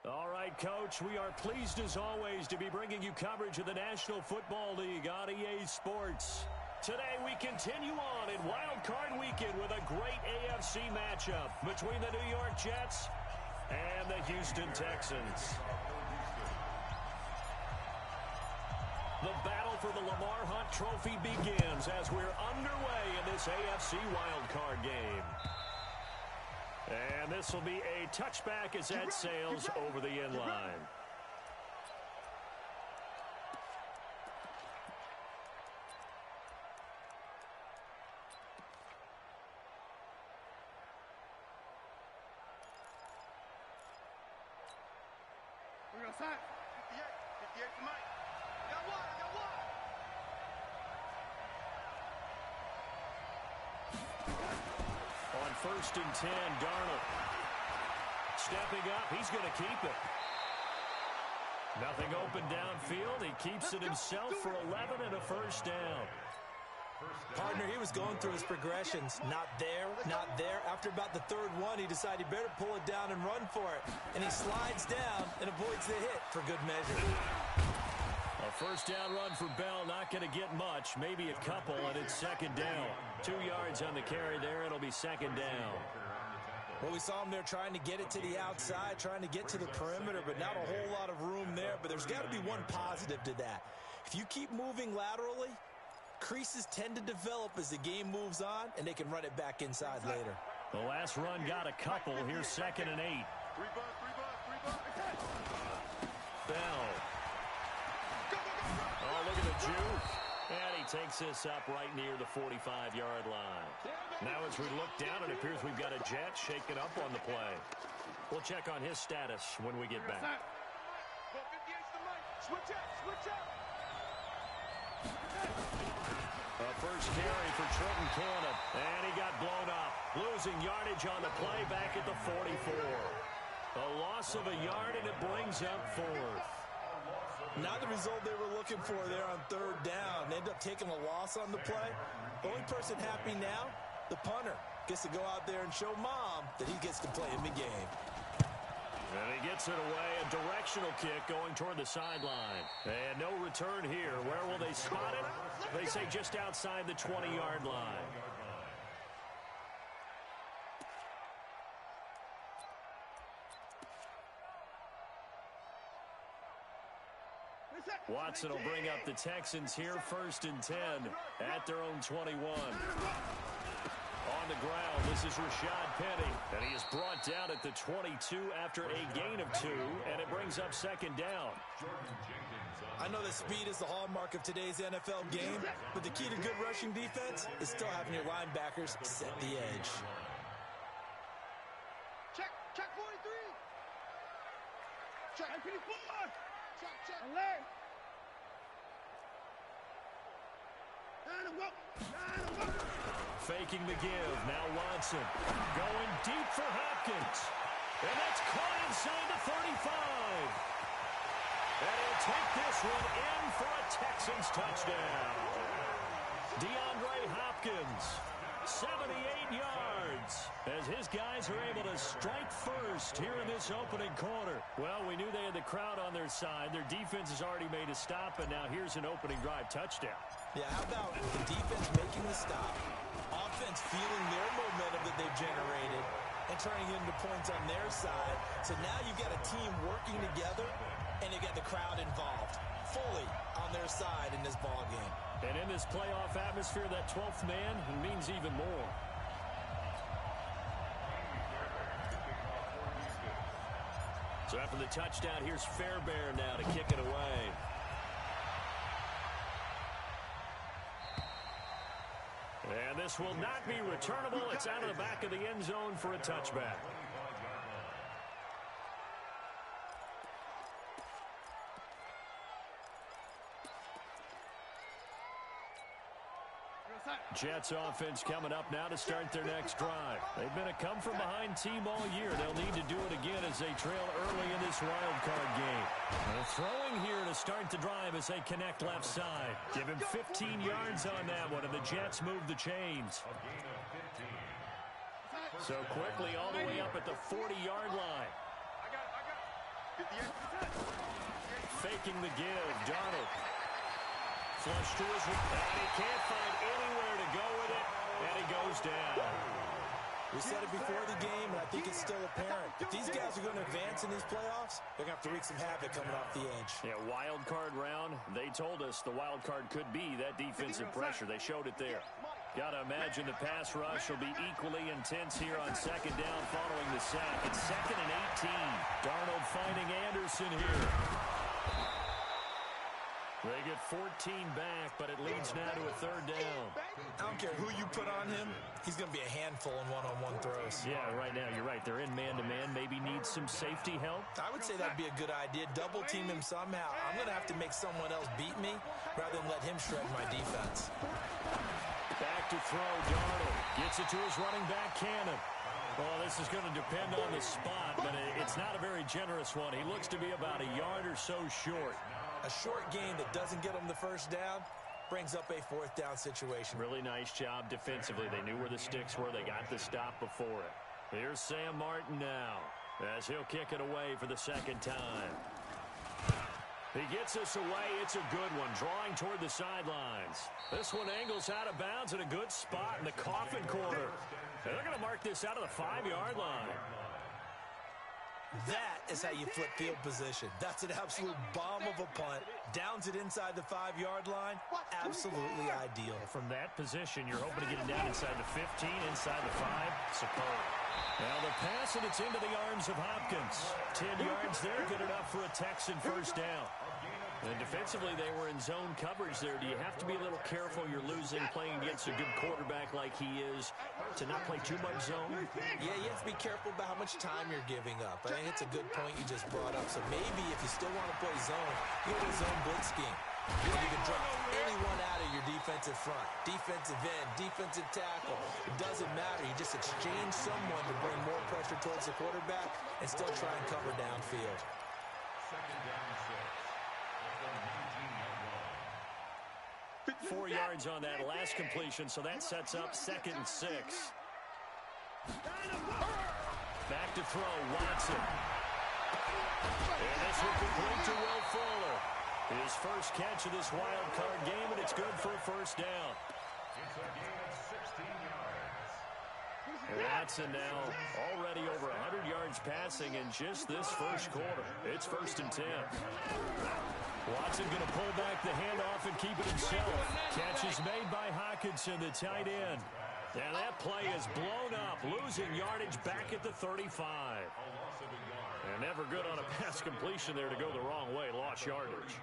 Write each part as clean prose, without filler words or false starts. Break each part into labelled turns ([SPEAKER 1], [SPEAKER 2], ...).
[SPEAKER 1] All right, Coach, we are pleased as always to be bringing you coverage of the National Football League on EA Sports. Today we continue on in Wildcard Weekend with a great AFC matchup between the New York Jets and the Houston Texans. The battle for the Lamar Hunt Trophy begins as we're underway in this AFC wildcard game. And this will be a touchback as that sails over the end line.
[SPEAKER 2] We're going to sign. 58 for Mike. Got one.
[SPEAKER 1] On 1st and 10, Darnold. Stepping up, he's going to keep it. Nothing open downfield. He keeps it himself for 11 and a first down.
[SPEAKER 3] Partner, he was going through his progressions. Not there, not there. After about the third one, he decided he better pull it down and run for it. And he slides down and avoids the hit for good measure.
[SPEAKER 1] A first down run for Bell, not going to get much, maybe a couple, and it's second down. 2 yards on the carry there, it'll be second down.
[SPEAKER 3] Well, we saw him there trying to get it to the outside, trying to get to the perimeter, but not a whole lot of room there. But there's got to be one positive to that. If you keep moving laterally, creases tend to develop as the game moves on, and they can run it back inside later.
[SPEAKER 1] The last run got a couple. Here's 2nd and 8. Bell. Oh, look at the juke. And he takes this up right near the 45-yard line. Now as we look down, it appears we've got a Jet shaking up on the play. We'll check on his status when we get back.
[SPEAKER 2] Switch up.
[SPEAKER 1] A first carry for Trenton Cannon. And he got blown up. Losing yardage on the play back at the 44. A loss of a yard, and it brings up 4th.
[SPEAKER 3] Not the result they were looking for there on 3rd down. They end up taking a loss on the play. The only person happy now, the punter, gets to go out there and show Mom that he gets to play in the game.
[SPEAKER 1] And he gets it away, a directional kick going toward the sideline. And no return here. Where will they spot it? They say just outside the 20-yard line. Watson will bring up the Texans here, 1st and 10 at their own 21. On the ground, this is Rashad Penny, and he is brought down at the 22 after a gain of 2, and it brings up 2nd down.
[SPEAKER 3] I know that speed is the hallmark of today's NFL game, but the key to good rushing defense is still having your linebackers set the edge.
[SPEAKER 2] Check 43. Check 54. Check. Alert.
[SPEAKER 1] Faking the give. Now Watson going deep for Hopkins. And that's caught inside the 35. And he'll take this one in for a Texans touchdown. DeAndre Hopkins, 78 yards, as his guys are able to strike first here in this opening quarter. Well, we knew they had the crowd on their side. Their defense has already made a stop, and now here's an opening drive touchdown.
[SPEAKER 3] Yeah, how about the defense making the stop, offense feeling their momentum that they've generated, and turning into points on their side. So now you've got a team working together, and you got the crowd involved fully on their side in this ball game.
[SPEAKER 1] And in this playoff atmosphere, that 12th man means even more. So after the touchdown, here's Fairbairn now to kick it away. And this will not be returnable. It's out of the back of the end zone for a touchback. Jets offense coming up now to start their next drive. They've been a come-from-behind team all year. They'll need to do it again as they trail early in this wild card game. They're throwing here to start the drive as they connect left side. Give him 15 yards on that one, and the Jets move the chains. So quickly all the way up at the 40-yard line. Faking the give, Darnold. Flush to his right. He can't find anywhere to go with it, and he goes down.
[SPEAKER 3] We said it before the game, and I think it's still apparent. If these guys are going to advance in these playoffs, they're going to have to wreak some havoc coming off the edge.
[SPEAKER 1] Yeah, wild card round. They told us the wild card could be that defensive pressure. They showed it there. Got to imagine the pass rush will be equally intense here on second down following the sack. It's 2nd and 18. Darnold finding Anderson here. They get 14 back, but it leads now to a 3rd down.
[SPEAKER 3] I don't care who you put on him. He's going to be a handful in one-on-one throws.
[SPEAKER 1] Yeah, right now, you're right. They're in man-to-man. Maybe need some safety help.
[SPEAKER 3] I would say that'd be a good idea. Double team him somehow. I'm going to have to make someone else beat me rather than let him shred my defense.
[SPEAKER 1] Back to throw, Darnold. Gets it to his running back, Cannon. Well, this is going to depend on the spot, but it's not a very generous one. He looks to be about a yard or so short.
[SPEAKER 3] A short gain that doesn't get him the first down brings up a 4th down situation.
[SPEAKER 1] Really nice job defensively. They knew where the sticks were. They got the stop before it. Here's Sam Martin now as he'll kick it away for the 2nd time. He gets us away. It's a good one, drawing toward the sidelines. This one angles out of bounds in a good spot in the coffin corner. And they're going to mark this out of the 5-yard line.
[SPEAKER 3] That is how you flip field position. That's an absolute bomb of a punt. Downs it inside the 5-yard line. Absolutely ideal.
[SPEAKER 1] From that position, you're hoping to get it down inside the 15, inside the 5. Superb. Now the pass, and it's into the arms of Hopkins. 10 yards there, good enough for a Texan first down. And defensively, they were in zone coverage there. Do you have to be a little careful? You're losing, playing against a good quarterback like he is, to not play too much zone?
[SPEAKER 3] Yeah, you have to be careful about how much time you're giving up. I think it's a good point you just brought up. So maybe if you still want to play zone, you go to zone blitz scheme. You can drop anyone out of your defensive front, defensive end, defensive tackle. It doesn't matter. You just exchange someone to bring more pressure towards the quarterback and still try and cover downfield.
[SPEAKER 1] 4 yards on that last completion, so that sets up 2nd and 6. Back to throw, Watson. And this will complete to Will Fuller. His first catch of this wild card game, and it's good for a first down. Watson now already over 100 yards passing in just this first quarter. It's 1st and 10. Watson going to pull back the handoff and keep it himself. Catch is made by Hockenson, the tight end. And that play is blown up, losing yardage back at the 35. And never good on a pass completion there to go the wrong way, lost yardage.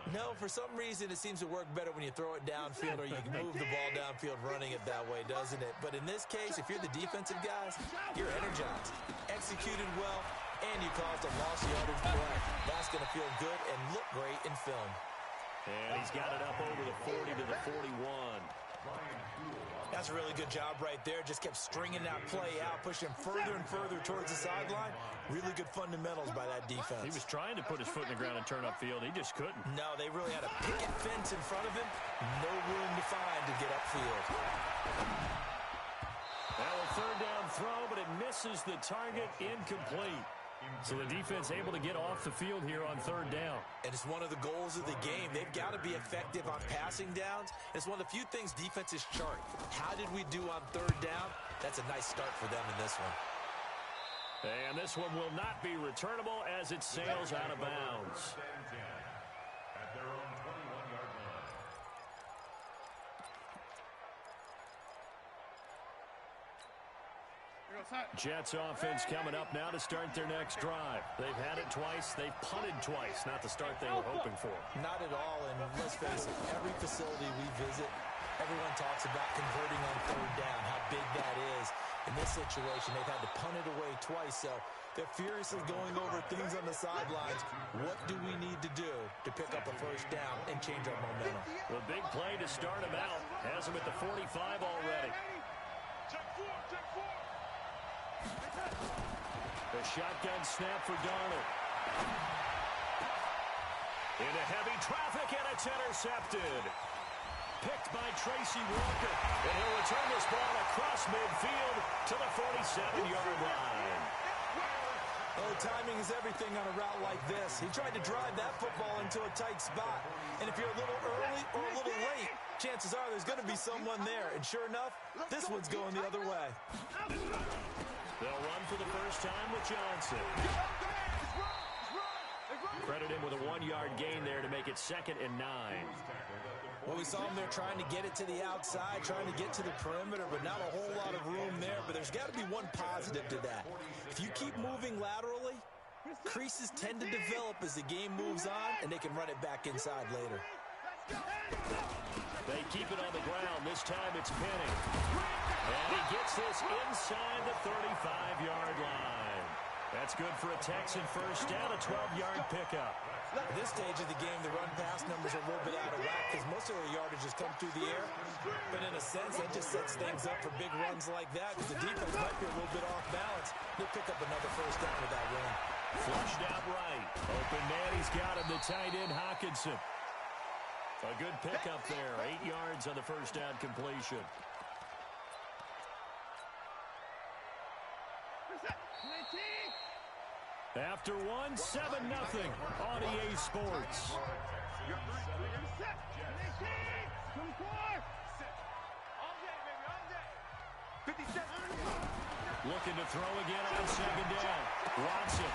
[SPEAKER 3] No, for some reason it seems to work better when you throw it downfield or you can move the ball downfield running it that way, doesn't it? But in this case, if you're the defensive guys, you're energized, executed well, and you caused a lost yardage play. That's going to feel good and look great in film.
[SPEAKER 1] And he's got it up over the 40 to the 41.
[SPEAKER 3] That's a really good job right there. Just kept stringing that play out, pushing further and further towards the sideline. Really good fundamentals by that defense.
[SPEAKER 1] He was trying to put his foot in the ground and turn upfield. He just couldn't.
[SPEAKER 3] No, they really had a picket fence in front of him. No room to find to get upfield.
[SPEAKER 1] Now a 3rd down throw, but it misses the target, incomplete. So the defense able to get off the field here on 3rd down.
[SPEAKER 3] And it's one of the goals of the game. They've got to be effective on passing downs. It's one of the few things defenses chart. How did we do on 3rd down? That's a nice start for them in this one.
[SPEAKER 1] And this one will not be returnable as it sails out of bounds. Jets offense coming up now to start their next drive. They've had it twice. They've punted twice. Not the start they were hoping for.
[SPEAKER 3] Not at all. And let's face it, every facility we visit, everyone talks about converting on 3rd down, how big that is. In this situation, they've had to punt it away twice. So they're furiously going over things on the sidelines. What do we need to do to pick up a first down and change our momentum?
[SPEAKER 1] Well, big play to start him out. Has him at the 45 already. The shotgun snap for Darnold. Into heavy traffic, and it's intercepted. Picked by Tracy Walker. And he'll return this ball across midfield to the 47-yard line.
[SPEAKER 3] Oh, timing is everything on a route like this. He tried to drive that football into a tight spot. And if you're a little early or a little late, chances are there's going to be someone there. And sure enough, this one's going the other way.
[SPEAKER 1] They'll run for the first time with Johnson. Credit him with a 1-yard gain there to make it 2nd and 9.
[SPEAKER 3] Well, we saw him there trying to get it to the outside, trying to get to the perimeter, but not a whole lot of room there. But there's got to be one positive to that. If you keep moving laterally, creases tend to develop as the game moves on, and they can run it back inside later.
[SPEAKER 1] They keep it on the ground. This time it's Penny. And he gets this inside the 35-yard line. That's good for a Texan first down, a 12-yard pickup.
[SPEAKER 3] At this stage of the game, the run-pass numbers are a little bit out of whack because most of their yardage has come through the air. But in a sense, that just sets things up for big runs like that because the defense might be a little bit off balance. They'll pick up another first down with that run.
[SPEAKER 1] Flushed out right. Open man, he's got him, the tight end, Hockenson. A good pickup there, 8 yards on the first down completion. After one, 7-0 on EA Sports. Looking to throw again on 2nd down. Watson.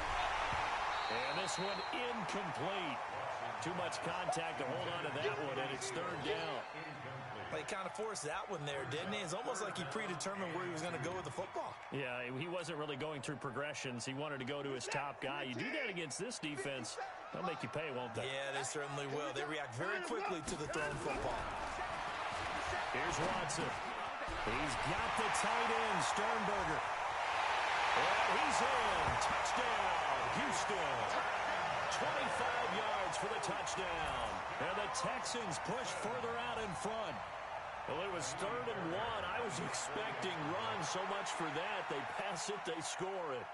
[SPEAKER 1] And this one incomplete. Too much contact to hold on to that one, and it's 3rd down.
[SPEAKER 3] He kind of forced that one there, didn't he? It's almost like he predetermined where he was going to go with the football.
[SPEAKER 1] Yeah, he wasn't really going through progressions. He wanted to go to his top guy. You do that against this defense, they'll make you pay, won't they?
[SPEAKER 3] Yeah, they certainly will. They react very quickly to the thrown football.
[SPEAKER 1] Here's Watson. He's got the tight end, Sternberger. And he's in. Touchdown, Houston. 25 yards for the touchdown. And the Texans push further out in front. Well, it was 3rd and 1. I was expecting runs so much for that. They pass it, they score it.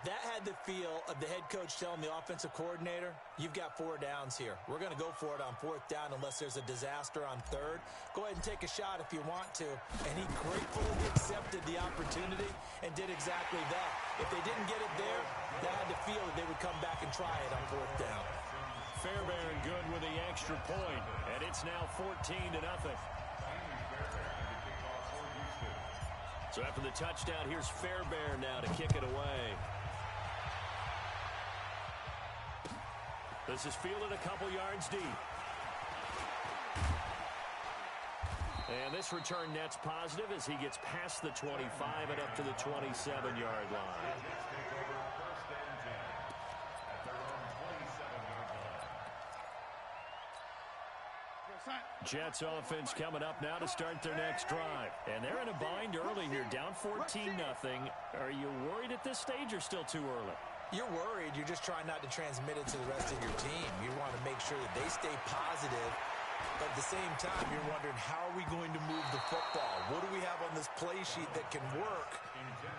[SPEAKER 3] That had the feel of the head coach telling the offensive coordinator, you've got 4 downs here. We're going to go for it on 4th down unless there's a disaster on 3rd. Go ahead and take a shot if you want to. And he gratefully accepted the opportunity and did exactly that. If they didn't get it there, they had the feel that they would come back and try it on 4th down.
[SPEAKER 1] Fairbairn good with the extra point, and it's now 14-0. So after the touchdown, here's Fairbairn now to kick it away. This is fielded a couple yards deep. And this return net's positive as he gets past the 25 and up to the 27-yard line. Jets offense coming up now to start their next drive. And they're in a bind early here, down 14-0. Are you worried at this stage or still too early?
[SPEAKER 3] You're worried. You're just trying not to transmit it to the rest of your team. You want to make sure that they stay positive. But at the same time, you're wondering, how are we going to move the football? What do we have on this play sheet that can work?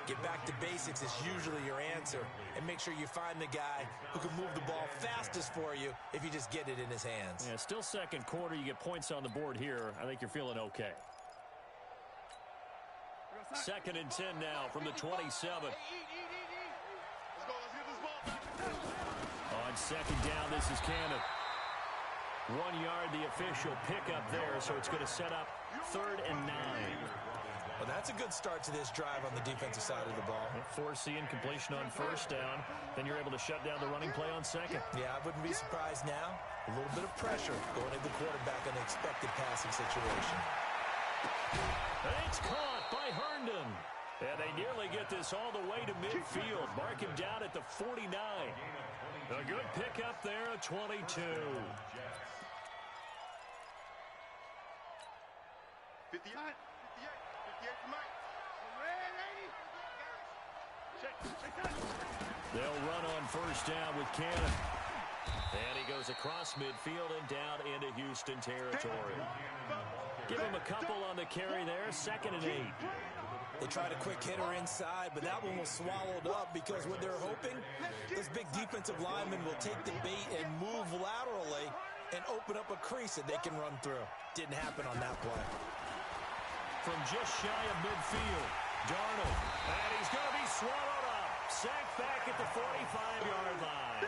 [SPEAKER 3] Get back to basics is usually your answer. And make sure you find the guy who can move the ball fastest for you if you just get it in his hands.
[SPEAKER 1] Yeah, still 2nd quarter. You get points on the board here. I think you're feeling okay. 2nd and 10 now from the 27. On 2nd down, this is Cannon. 1 yard, the official pickup there, so it's going to set up 3rd and 9.
[SPEAKER 3] Well, that's a good start to this drive on the defensive side of the ball.
[SPEAKER 1] Forcing completion on 1st down. Then you're able to shut down the running play on 2nd.
[SPEAKER 3] Yeah, I wouldn't be surprised now. A little bit of pressure going into the quarterback in an expected passing situation.
[SPEAKER 1] And it's caught by Herndon. And they nearly get this all the way to midfield. Mark him down at the 49. A good pickup there at 22.
[SPEAKER 2] 58, 58 for Mike.
[SPEAKER 1] They'll run on 1st down with Cannon. And he goes across midfield and down into Houston territory. Give him a couple on the carry there. 2nd and 8.
[SPEAKER 3] They tried a quick hitter inside, but that one was swallowed up because what they're hoping, those big defensive linemen will take the bait and move laterally and open up a crease that they can run through. Didn't happen on that play.
[SPEAKER 1] From just shy of midfield, Darnold. And he's going to be swallowed up. Sacked back at the 45-yard line.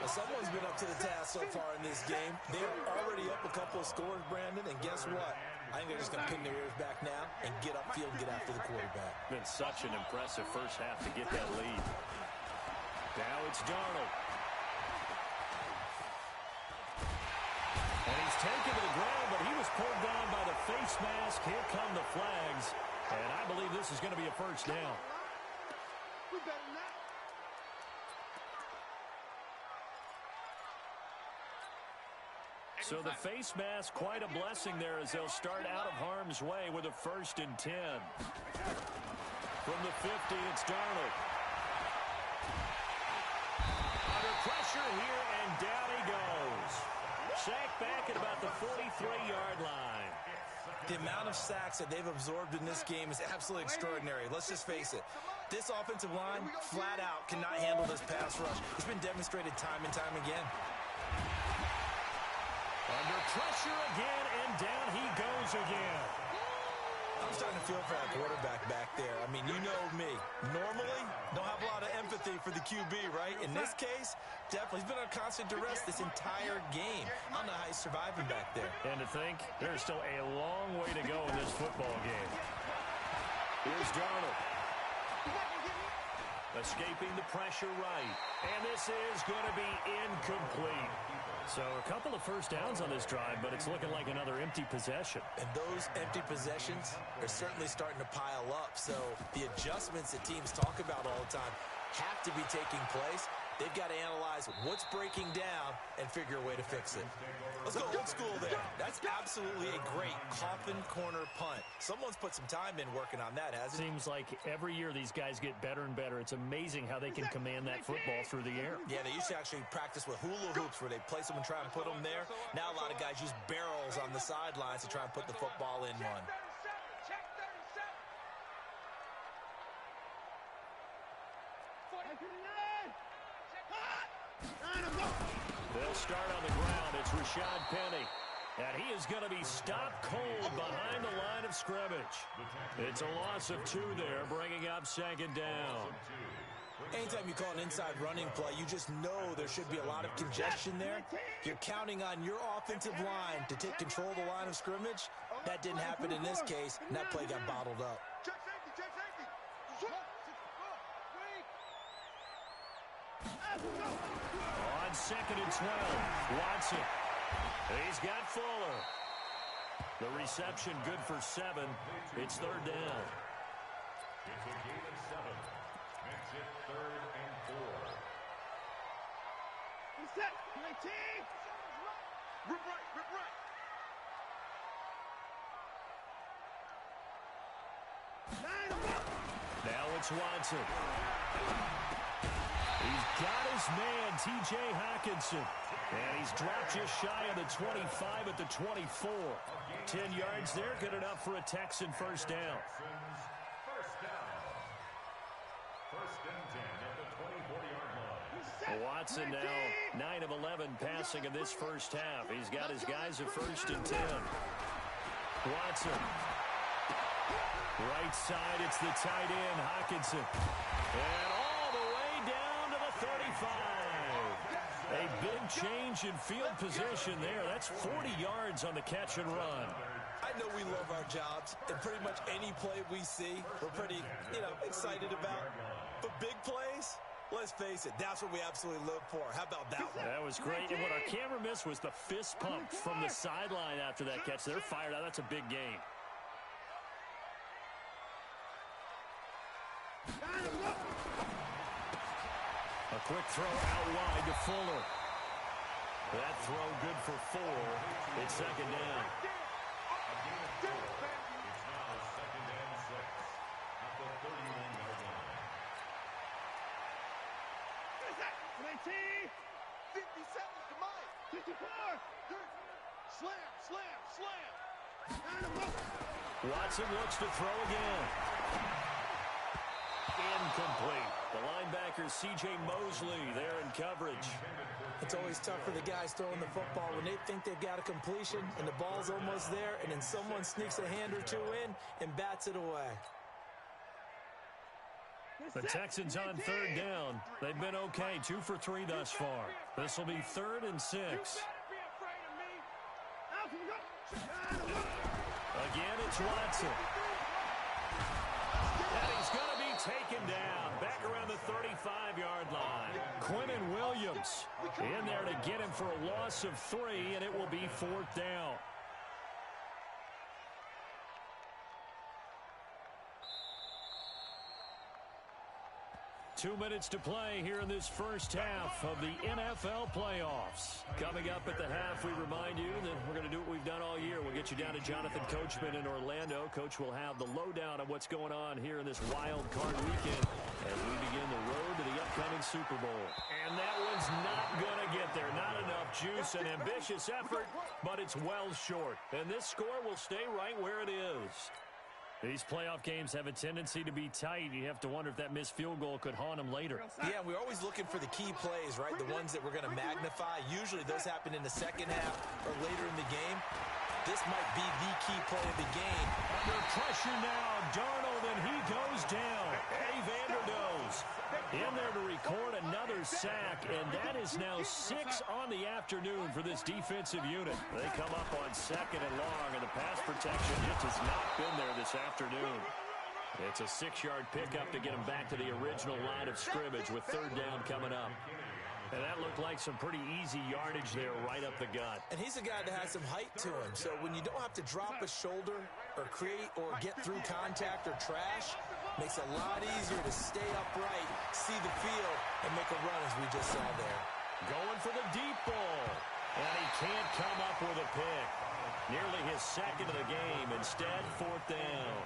[SPEAKER 3] Well, someone's been up to the task so far in this game. They're already up a couple of scores, Brandon, and guess what? I think they're just going to pin their ears back now and get upfield and get after the quarterback.
[SPEAKER 1] Been such an impressive first half to get that lead. Now it's Darnold. And he's taken to the ground, but he was pulled down by the face mask. Here come the flags. And I believe this is going to be a first down. So the face mask, quite a blessing there as they'll start out of harm's way with a 1st and 10. From the 50, it's Darnold. Under pressure here, and down he goes. Sacked back at about the 43-yard line.
[SPEAKER 3] The amount of sacks that they've absorbed in this game is absolutely extraordinary. Let's just face it. This offensive line, flat out, cannot handle this pass rush. It's been demonstrated time and time again.
[SPEAKER 1] Under pressure again, and down he goes again.
[SPEAKER 3] I'm starting to feel for that quarterback back there. I mean, you know me. Normally, don't have a lot of empathy for the QB, right? In this case, definitely. He's been under constant duress this entire game. I don't know how he's surviving back there.
[SPEAKER 1] And to think, there's still a long way to go in this football game. Here's Darnold. Escaping the pressure right. And this is going to be incomplete. So a couple of first downs on this drive, but it's looking like another empty possession.
[SPEAKER 3] And those empty possessions are certainly starting to pile up. So the adjustments that teams talk about all the time have to be taking place. They've got to analyze what's breaking down and figure a way to fix it. Let's go old school there. That's absolutely a great coffin corner punt. Someone's put some time in working on that, hasn't it?
[SPEAKER 1] Seems like every year these guys get better and better. It's amazing how they can command that football through the air.
[SPEAKER 3] Yeah, they used to actually practice with hula hoops where they place them and try and put them there. Now a lot of guys use barrels on the sidelines to try and put the football in one.
[SPEAKER 1] They'll start on the ground. It's Rashad Penny. And he is going to be stopped cold behind the line of scrimmage. It's a loss of 2 there, bringing up 2nd down.
[SPEAKER 3] Anytime you call an inside running play, you just know there should be a lot of congestion there. You're counting on your offensive line to take control of the line of scrimmage. That didn't happen in this case, and that play got bottled up.
[SPEAKER 1] On 2nd and 12, Watson. He's got Fuller. The reception good for 7. It's 3rd down.
[SPEAKER 4] It's a gain of 7. Makes it 3rd and 4.
[SPEAKER 2] Reset. 19. Rip right. Rip right.
[SPEAKER 1] Now it's Watson. He's got his man, T.J. Hockenson. And he's dropped just shy of the 25 at the 24. 10 yards there, good enough for a Texan first down.
[SPEAKER 4] First down. 1st and 10 at the 24-yard line.
[SPEAKER 1] Watson now 9 of 11 passing in this first half. He's got his guys at 1st and 10. Watson. Right side, it's the tight end, Hockenson. And all the way down to the 35. A big change in field position there. That's 40 yards on the catch and run.
[SPEAKER 3] I know we love our jobs, and pretty much any play we see, we're pretty, excited about. But big plays, let's face it, that's what we absolutely live for. How about that one?
[SPEAKER 1] That was great. And what our camera missed was the fist pump from the sideline after that catch. They're fired out. That's a big gain. A quick throw out wide to Fuller. That throw good for 4. It's 2nd down.
[SPEAKER 4] It's now 2nd and 6 at the 31-yard line.
[SPEAKER 2] 19. 57 to Mike. 54. Slam.
[SPEAKER 1] Watson looks to throw again. Incomplete. The linebacker, C.J. Mosley, there in coverage.
[SPEAKER 3] It's always tough for the guys throwing the football when they think they've got a completion and the ball's almost there, and then someone sneaks a hand or two in and bats it away.
[SPEAKER 1] The Texans on third down. They've been okay, 2 for 3 thus far. This will be 3rd and 6. Again, it's Watson. And he's going to be taken down back around the 35-yard line. Quinnen Williams in there to get him for a loss of 3, and it will be 4th down. Two minutes to play here in this first half of the NFL playoffs. Coming up at the half, we remind you that we're going to do what we've done all year. We'll get you down to Jonathan Coachman in Orlando. Coach will have the lowdown on what's going on here in this wild card weekend as we begin the road to the upcoming Super Bowl. And that one's not going to get there. Not enough juice and ambitious effort, but it's well short. And this score will stay right where it is. These playoff games have a tendency to be tight. You have to wonder if that missed field goal could haunt them later.
[SPEAKER 3] Yeah, we're always looking for the key plays, right? The ones that we're going to magnify. Usually those happen in the second half or later in the game. This might be the key play of the game.
[SPEAKER 1] Under pressure now, Darnold, and he goes down. Eddie Vanderdoes in there to record another sack, and that is now 6 on the afternoon for this defensive unit. They come up on 2nd and long, and the pass protection just has not been there this afternoon. It's a 6-yard pickup to get them back to the original line of scrimmage with 3rd down coming up. And that looked like some pretty easy yardage there right up the gut.
[SPEAKER 3] And he's a guy that has some height to him. So when you don't have to drop a shoulder or create or get through contact or trash, makes it a lot easier to stay upright, see the field, and make a run as we just saw there.
[SPEAKER 1] Going for the deep ball. And he can't come up with a pick. Nearly his 2nd of the game. Instead, 4th down.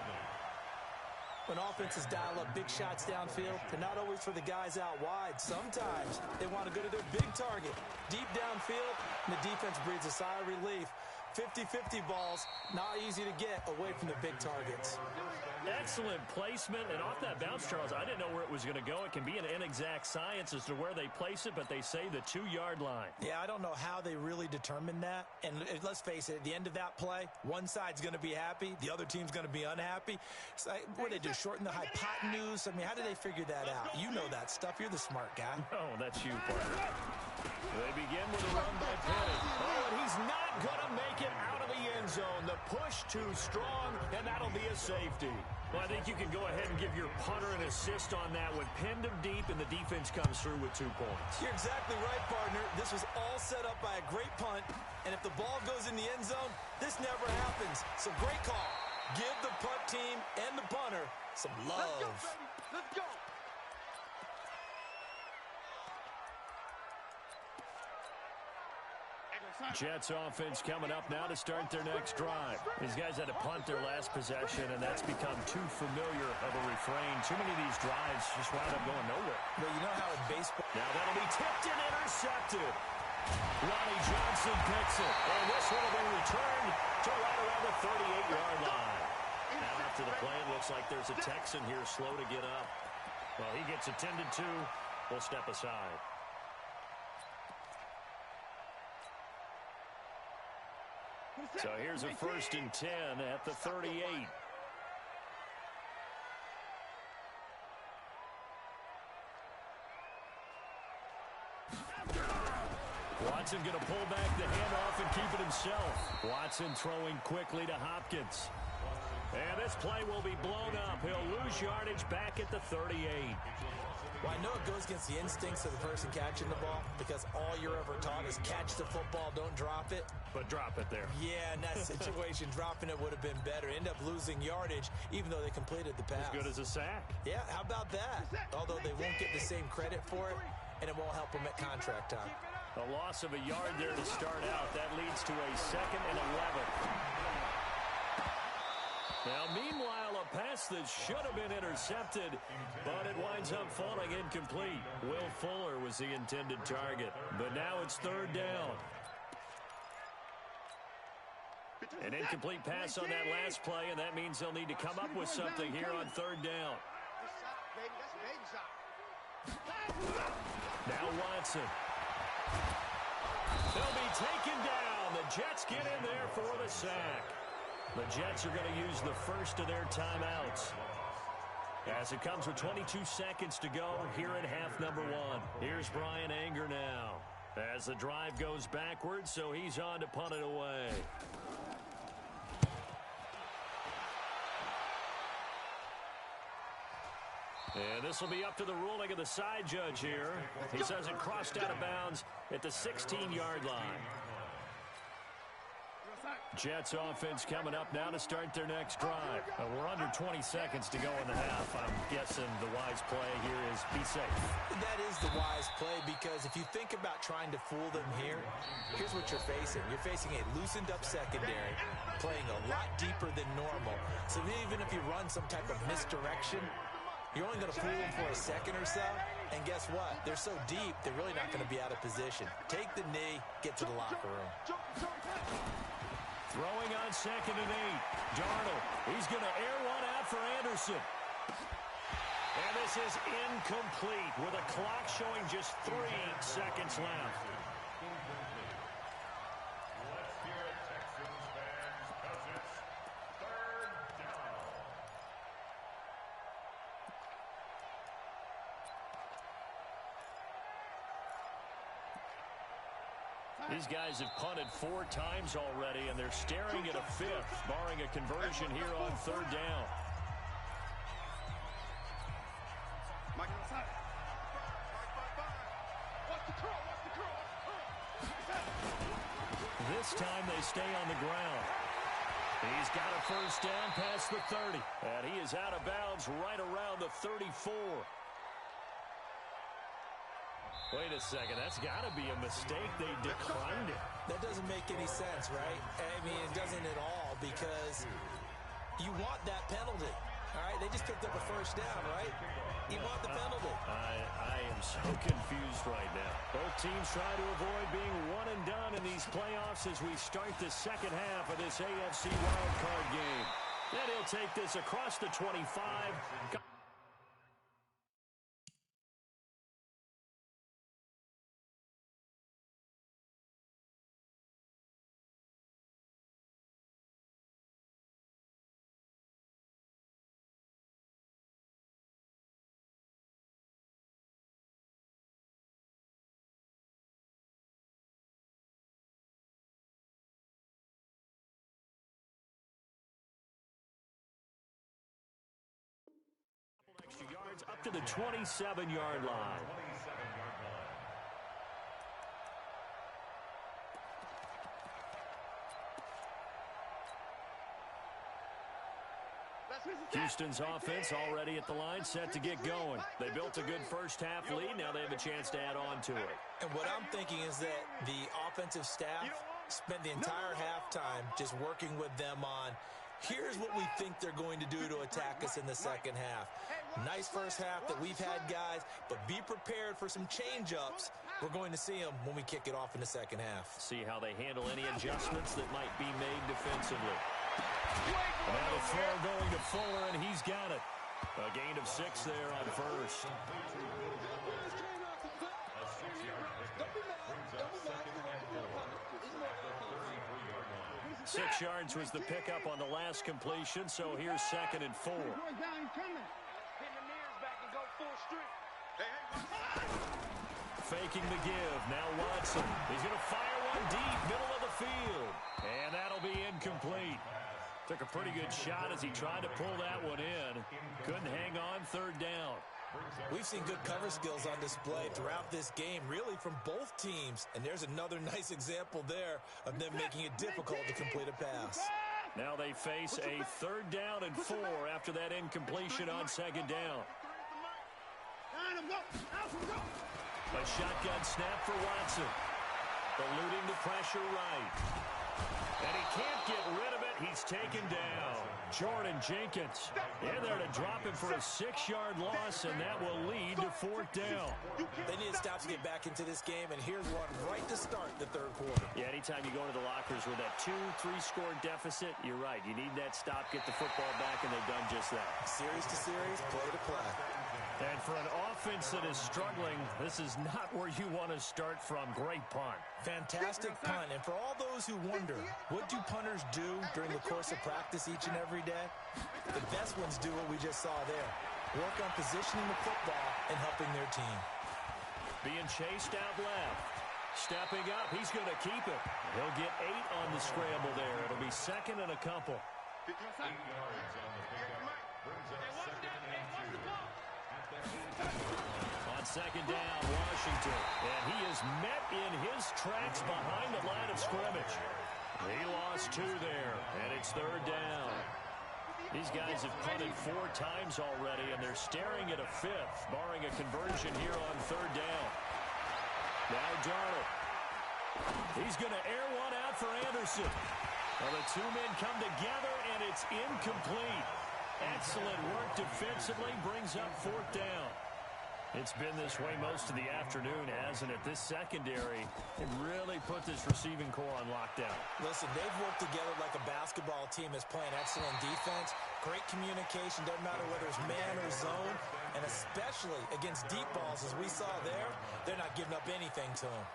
[SPEAKER 3] When offenses dial up big shots downfield, they're not always for the guys out wide. Sometimes they want to go to their big target. Deep downfield, and the defense breathes a sigh of relief. 50-50 balls, not easy to get away from the big targets.
[SPEAKER 1] Excellent placement, and off that bounce, Charles, I didn't know where it was going to go. It can be an inexact science as to where they place it, but they say the 2-yard line.
[SPEAKER 3] Yeah, I don't know how they really determined that. And let's face it, at the end of that play, one side's going to be happy, the other team's going to be unhappy. So, what did they do, shorten the hypotenuse? I mean, how did they figure that out? You know that stuff. You're the smart guy.
[SPEAKER 1] Oh, that's you, partner. They begin with a run by Penny. Oh, and he's not going to make it out of the end zone. The push too strong, and that'll be a safety. Well, I think you can go ahead and give your punter an assist on that one. Pinned him deep, and the defense comes through with 2 points.
[SPEAKER 3] You're exactly right, partner. This was all set up by a great punt, and if the ball goes in the end zone, this never happens. So great call. Give the punt team and the punter some love.
[SPEAKER 2] Let's go, baby. Let's go.
[SPEAKER 1] Jets offense coming up now to start their next drive. These guys had to punt their last possession, and that's become too familiar of a refrain. Too many of these drives just wound up going nowhere.
[SPEAKER 3] But you know how in baseball...
[SPEAKER 1] Now that'll be tipped and intercepted. Ronnie Johnson picks it, and this one will be returned to right around the 38-yard line. Now after the play, it looks like there's a Texan here slow to get up. Well, he gets attended to. We'll step aside. So here's a 1st and 10 at the 38. Watson going to pull back the handoff and keep it himself. Watson throwing quickly to Hopkins. And this play will be blown up. He'll lose yardage back at the 38.
[SPEAKER 3] Well, I know it goes against the instincts of the person catching the ball because all you're ever taught is catch the football, don't drop it.
[SPEAKER 1] But drop it there.
[SPEAKER 3] Yeah, in that situation, dropping it would have been better. End up losing yardage, even though they completed the pass.
[SPEAKER 1] As good as a sack.
[SPEAKER 3] Yeah, how about that? Although they won't get the same credit for it, and it won't help them at contract time.
[SPEAKER 1] A loss of a yard there to start out. That leads to a 2nd and 11. Now, meanwhile, a pass that should have been intercepted, but it winds up falling incomplete. Will Fuller was the intended target, but now it's 3rd down. An incomplete pass on that last play, and that means they'll need to come up with something here on 3rd down. Now Watson. They'll be taken down. The Jets get in there for the sack. The Jets are going to use the first of their timeouts. as it comes with 22 seconds to go here in half number one. Here's Brian Anger now as the drive goes backwards, so he's on to punt it away. And this will be up to the ruling of the side judge here. He says it crossed out of bounds at the 16-yard line. Jets offense coming up now to start their next drive. We're under 20 seconds to go in the half. I'm guessing the wise play here is be safe.
[SPEAKER 3] That is the wise play, because if you think about trying to fool them here, here's what you're facing. You're facing a loosened up secondary, playing a lot deeper than normal. So even if you run some type of misdirection, you're only going to fool them for a second or so. And guess what? They're so deep, they're really not going to be out of position. Take the knee, get to the locker room.
[SPEAKER 1] Throwing on 2nd and 8. Darnold, he's going to air one out for Anderson. And this is incomplete with a clock showing just 3 seconds left.
[SPEAKER 4] Let's hear it, Texans fans, because it's 3rd down.
[SPEAKER 1] These guys have punted 4 times already, and they're staring at a 5th, barring a conversion here on 3rd down.
[SPEAKER 2] Mike outside. Watch the curl, watch the curl, watch the curl.
[SPEAKER 1] This time they stay on the ground. He's got a first down past the 30, and he is out of bounds right around the 34. Wait a second, that's got to be a mistake. They declined it.
[SPEAKER 3] That doesn't make any sense, right? I mean, it doesn't at all, because you want that penalty. All right, they just picked up a first down, right? You want the penalty.
[SPEAKER 1] I am so confused right now. Both teams try to avoid being one and done in these playoffs as we start the second half of this AFC wildcard game. Then he'll take this across the 25. Extra yards up to the 27-yard line. Houston's offense already at the line, set to get going. They built a good first half lead. Now they have a chance to add on to it.
[SPEAKER 3] And what I'm thinking is that the offensive staff spent the entire halftime just working with them on, here's what we think they're going to do to attack us in the second half. Nice first half that we've had, guys, but be prepared for some change-ups. We're going to see them when we kick it off in the second half.
[SPEAKER 1] See how they handle any adjustments that might be made defensively. Now the throw going to Fuller, and he's got it. A gain of 6 there on first. 6 yards was the pickup on the last completion, so here's 2nd and 4. Faking the give. Now Watson. He's going to fire one deep, middle of the field. And that'll be incomplete. Took a pretty good shot as he tried to pull that one in. Couldn't hang on 3rd down.
[SPEAKER 3] We've seen good cover skills on display throughout this game, really from both teams. And there's another nice example there of them making it difficult to complete a pass.
[SPEAKER 1] Now they face a 3rd down and 4 after that incompletion on 2nd down. A shotgun snap for Watson. Eluding the pressure right. And he can't get rid of it. He's taken down. Jordan Jenkins in there to drop him for a 6-yard loss, and that will lead to 4th down.
[SPEAKER 3] They need to stop to get back into this game, and here's one right to start the 3rd quarter.
[SPEAKER 1] Yeah, anytime you go into the lockers with that 2-3 score deficit, you're right. You need that stop, get the football back, and they've done just that.
[SPEAKER 3] Series to series, play to play.
[SPEAKER 1] And for an offense that is struggling, this is not where you want to start from. Great punt.
[SPEAKER 3] Fantastic punt. And for all those who wonder, what do punters do during the course of practice each and every day? The best ones do what we just saw there. work on positioning the football and helping their team.
[SPEAKER 1] Being chased out left. Stepping up, he's going to keep it. He'll get 8 on the scramble there. It'll be second and a couple.
[SPEAKER 4] 8 yards on the pickup. Brings up second and 2.
[SPEAKER 1] On second down, Washington. And he is met in his tracks behind the line of scrimmage. He lost 2 there, and it's third down. These guys have punted 4 times already, and they're staring at a 5th, barring a conversion here on third down. Now Darnold. He's going to air one out for Anderson. Well, the 2 men come together, and it's incomplete. Excellent work defensively, brings up 4th down. It's been this way most of the afternoon, hasn't it? This secondary can really put this receiving core on lockdown.
[SPEAKER 3] Listen, they've worked together like a basketball team that's playing excellent defense. Great communication, doesn't matter whether it's man or zone. And especially against deep balls, as we saw there, they're not giving up anything to them.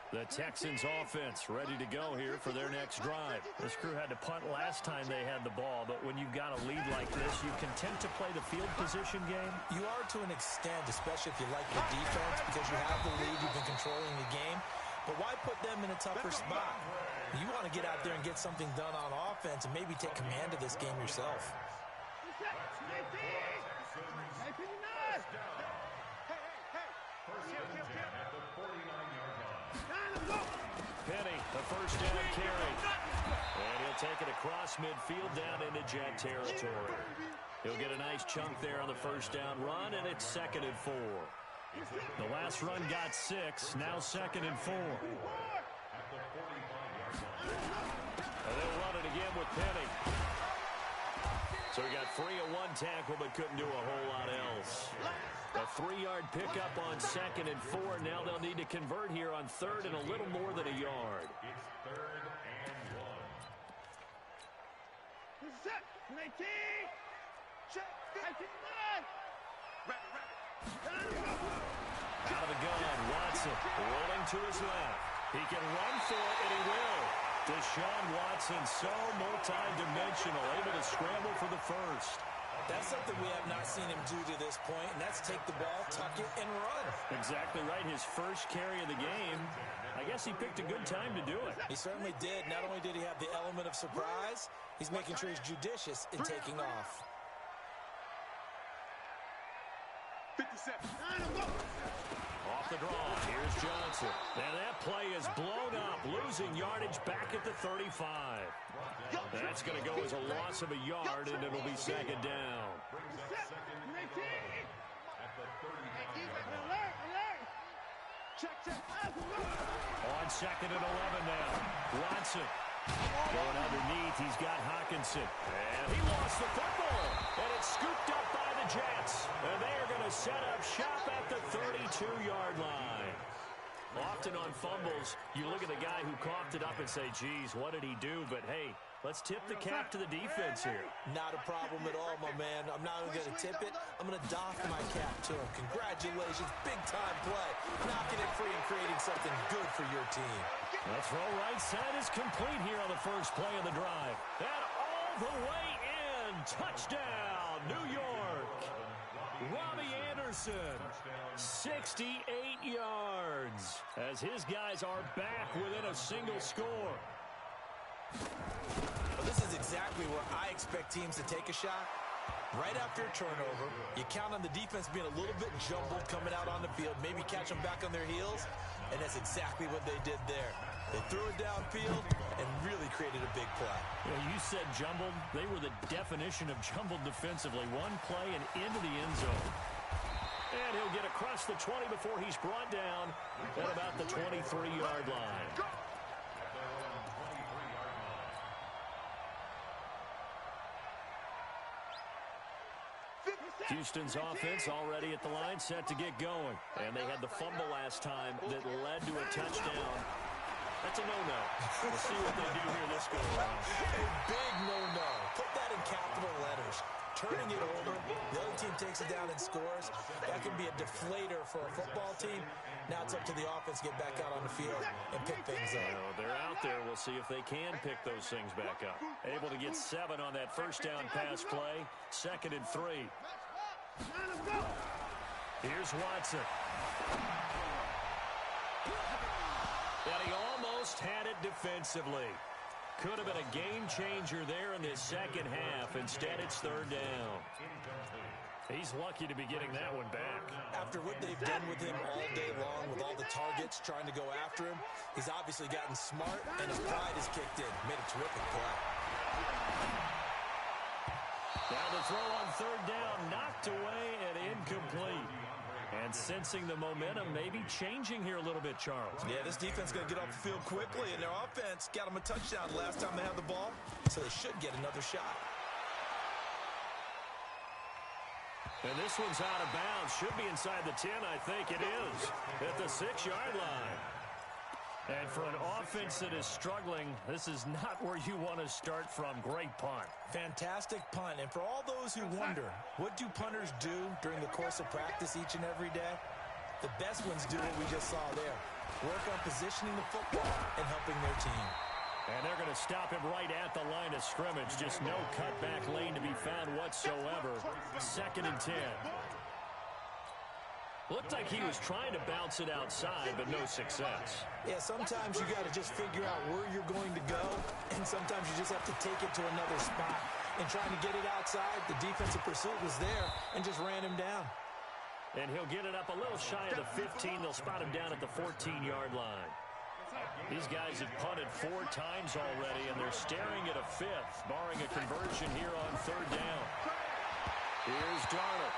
[SPEAKER 1] The Texans offense ready to go here for their next drive. This crew had to punt last time they had the ball, but when you've got a lead like this, you content to play the field position game?
[SPEAKER 3] You are to an extent, especially if you like your defense, because you have the lead, you've been controlling the game. But why put them in a tougher spot? You want to get out there and get something done on offense and maybe take command of this game yourself.
[SPEAKER 1] Penny, the first down carry. And he'll take it across midfield down into Jet territory. He'll get a nice chunk there on the first down run, and it's 2nd and 4. The last run got 6, now 2nd and 4. And they'll run it again with Penny. So he got free of 1 tackle, but couldn't do a whole lot else. A 3-yard pickup on 2nd and 4. Now they'll need to convert here on 3rd and a little more than a yard.
[SPEAKER 4] It's 3rd and 1.
[SPEAKER 1] Out of the gun, Watson rolling to his left. He can run for it, and he will. Deshaun Watson, so multi-dimensional, able to scramble for the first.
[SPEAKER 3] That's something we have not seen him do to this point, and that's take the ball, tuck it, and run.
[SPEAKER 1] Exactly right. His first carry of the game. I guess he picked a good time to do it.
[SPEAKER 3] He certainly did. Not only did he have the element of surprise, he's making sure he's judicious in taking off.
[SPEAKER 2] 57.
[SPEAKER 1] Off the draw, here's Johnson. And that play is blown up, losing yardage back at the 35. That's going to go as a loss of a yard, and it'll be 2nd down. On 2nd and 11 now. Watson going underneath. He's got Hawkinson. And he lost the football. And it's scooped up by the Jets. And they are going to set up shop at the 32-yard line. Often on fumbles, you look at the guy who coughed it up and say, geez, what did he do? But, hey, let's tip the cap to the defense here.
[SPEAKER 3] Not a problem at all, my man. I'm not even going to tip it. I'm going to doff my cap to him. Congratulations. Big-time play. Knocking it free and creating something good for your team.
[SPEAKER 1] The throw right side is complete here on the first play of the drive. And all the way in. Touchdown, New York. Robbie Anderson, 68 yards, as his guys are back within a single score.
[SPEAKER 3] Well, this is exactly where I expect teams to take a shot. Right after a turnover, you count on the defense being a little bit jumbled coming out on the field, maybe catch them back on their heels, and that's exactly what they did there. They threw it downfield and really created a big play.
[SPEAKER 1] Yeah, you said jumbled. They were the definition of jumbled defensively. One play and into the end zone. And he'll get across the 20 before he's brought down at about the 23-yard line. Houston's offense already at the line, set to get going. And they had the fumble last time that led to a touchdown. That's a no-no. We'll see what they do here this go around.
[SPEAKER 3] A big no-no. Put that in capital letters. turning it over. The other team takes it down and scores. That can be a deflator for a football team. Now it's up to the offense to get back out on the field and pick things up.
[SPEAKER 1] Well, they're out there. We'll see if they can pick those things back up. Able to get 7 on that first down pass play. 2nd and 3. Here's Watson. And he almost had it defensively. Could have been a game changer there in this second half. Instead, it's 3rd down. He's lucky to be getting that one back.
[SPEAKER 3] After what they've done with him all day long, with all the targets trying to go after him, he's obviously gotten smart, and his pride has kicked in. Made a terrific play.
[SPEAKER 1] Now the throw on 3rd down, knocked away and incomplete. And sensing the momentum maybe changing here a little bit, Charles.
[SPEAKER 3] Yeah, this defense is going to get off the field quickly, and their offense got them a touchdown last time they had the ball, so they should get another shot.
[SPEAKER 1] And this one's out of bounds. Should be inside the 10, I think it is, at the 6-yard line. And for an offense that is struggling, this is not where you want to start from. Great punt.
[SPEAKER 3] Fantastic punt. And for all those who wonder, what do punters do during the course of practice each and every day? The best ones do what we just saw there. Work on positioning the football and helping their team.
[SPEAKER 1] And they're going to stop him right at the line of scrimmage. Just no cutback lane to be found whatsoever. 2nd and 10. Looked like he was trying to bounce it outside, but no success.
[SPEAKER 3] Yeah, sometimes you got to just figure out where you're going to go, and sometimes you just have to take it to another spot. And trying to get it outside, the defensive pursuit was there and just ran him down.
[SPEAKER 1] And he'll get it up a little shy of the 15. They'll spot him down at the 14-yard line. These guys have punted 4 times already, and they're staring at a 5th, barring a conversion here on 3rd down. Here's Darnold.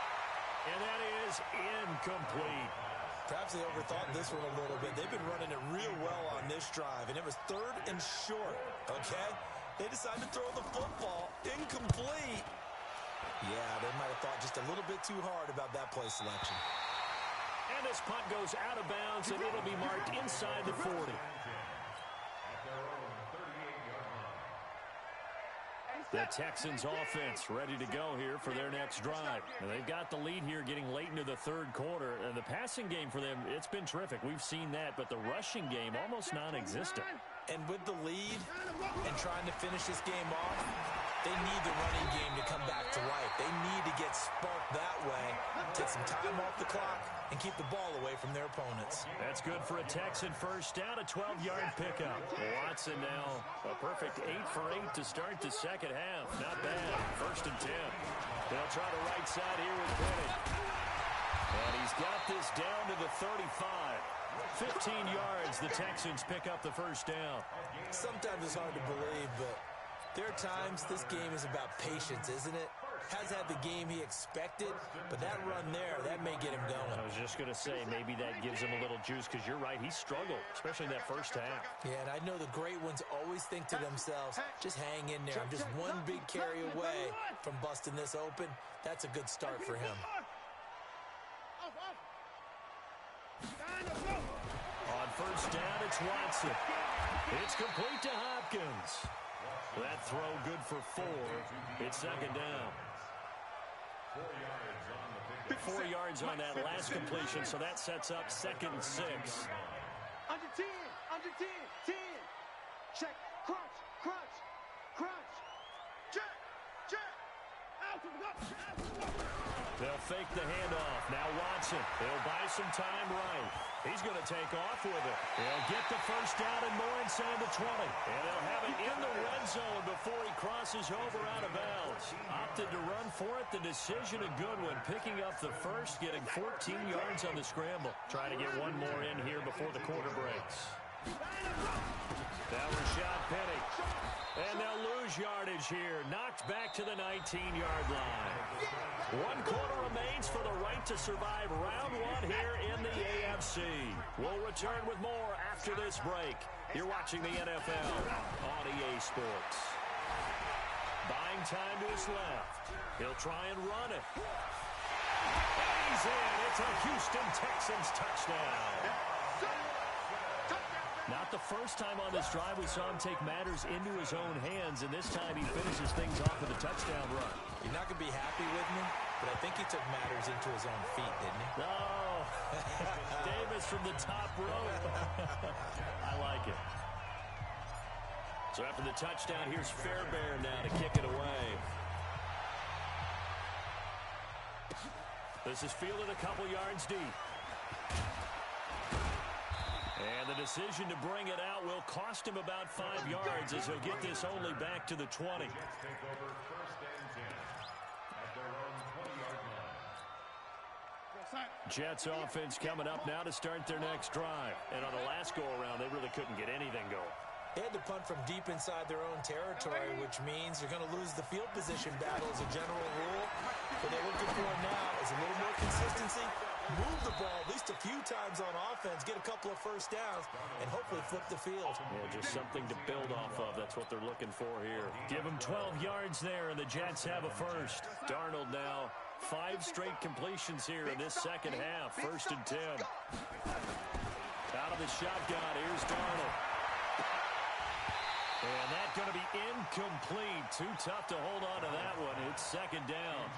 [SPEAKER 1] And that is incomplete.
[SPEAKER 3] Perhaps they overthought this one a little bit. They've been running it real well on this drive, and it was 3rd and short, okay? They decided to throw the football incomplete. Yeah, they might have thought just a little bit too hard about that play selection.
[SPEAKER 1] And this punt goes out of bounds, and it'll be marked inside the 40. The Texans offense ready to go here for their next drive. And they've got the lead here getting late into the 3rd quarter. And the passing game for them, it's been terrific. We've seen that, but the rushing game almost non-existent.
[SPEAKER 3] And with the lead and trying to finish this game off, they need the running game to come back to life. They need to get sparked that way, take some time off the clock, and keep the ball away from their opponents.
[SPEAKER 1] That's good for a Texan first down, a 12-yard pickup. Watson now a perfect 8 for 8 to start the second half. Not bad. 1st and 10. They'll try the right side here with Penny. And he's got this down to the 35. 15 yards, the Texans pick up the first down.
[SPEAKER 3] Sometimes it's hard to believe, but there are times this game is about patience, isn't it? Has had the game he expected, but that run there, that may get him going.
[SPEAKER 1] I was just going to say, maybe that gives him a little juice, because you're right, he struggled, especially in that first half.
[SPEAKER 3] Yeah, and I know the great ones always think to themselves, just hang in there. I'm just one big carry away from busting this open. That's a good start for him.
[SPEAKER 1] On first down, it's Watson. It's complete to Hopkins. That throw good for 4. It's 2nd down. 4 yards on that last completion, so that sets up 2nd and 6.
[SPEAKER 2] Under 10, under 10, 10. Check, crunch, crunch, crunch. Check, check. Out to the gut, out to the gut.
[SPEAKER 1] They'll fake the handoff. Now Watson. He'll buy some time right. He's going to take off with it. He'll get the first down and more inside the 20. And they'll have it in the red zone before he crosses over out of bounds. Opted to run for it. The decision a good one. Picking up the first, getting 14 yards on the scramble. Trying to get one more in here before the quarter breaks. Now Rashad Penny. And they'll lose yardage here. Knocked back to the 19-yard line. 1 quarter remains for the right to survive round 1 here in the AFC. We'll return with more after this break. You're watching the NFL on EA Sports. Buying time to his left. He'll try and run it. And he's in. It's a Houston Texans touchdown. Not the first time on this drive we saw him take matters into his own hands, and this time he finishes things off with a touchdown run.
[SPEAKER 3] You're not going to be happy with me, but I think he took matters into his own feet, didn't he?
[SPEAKER 1] Oh, Davis from the top rope. I like it. So after the touchdown, here's Fairbairn now to kick it away. This is fielded a couple yards deep. And the decision to bring it out will cost him about 5 yards as he'll get this only back to the 20. Jets offense coming up now to start their next drive. And on the last go-around, they really couldn't get anything going.
[SPEAKER 3] They had to punt from deep inside their own territory, which means you're going to lose the field position battle as a general rule. What they're looking for now is a little more consistency, move the ball at least a few times on offense, get a couple of first downs, and hopefully flip the field.
[SPEAKER 1] Yeah, just something to build off of. That's what they're looking for here. Give them 12 yards there, and the Jets have a first. Darnold now 5 straight completions here in this second half. 1st and 10. Out of the shotgun, here's Darnold. And that's going to be incomplete. Too tough to hold on to that one. It's 2nd down.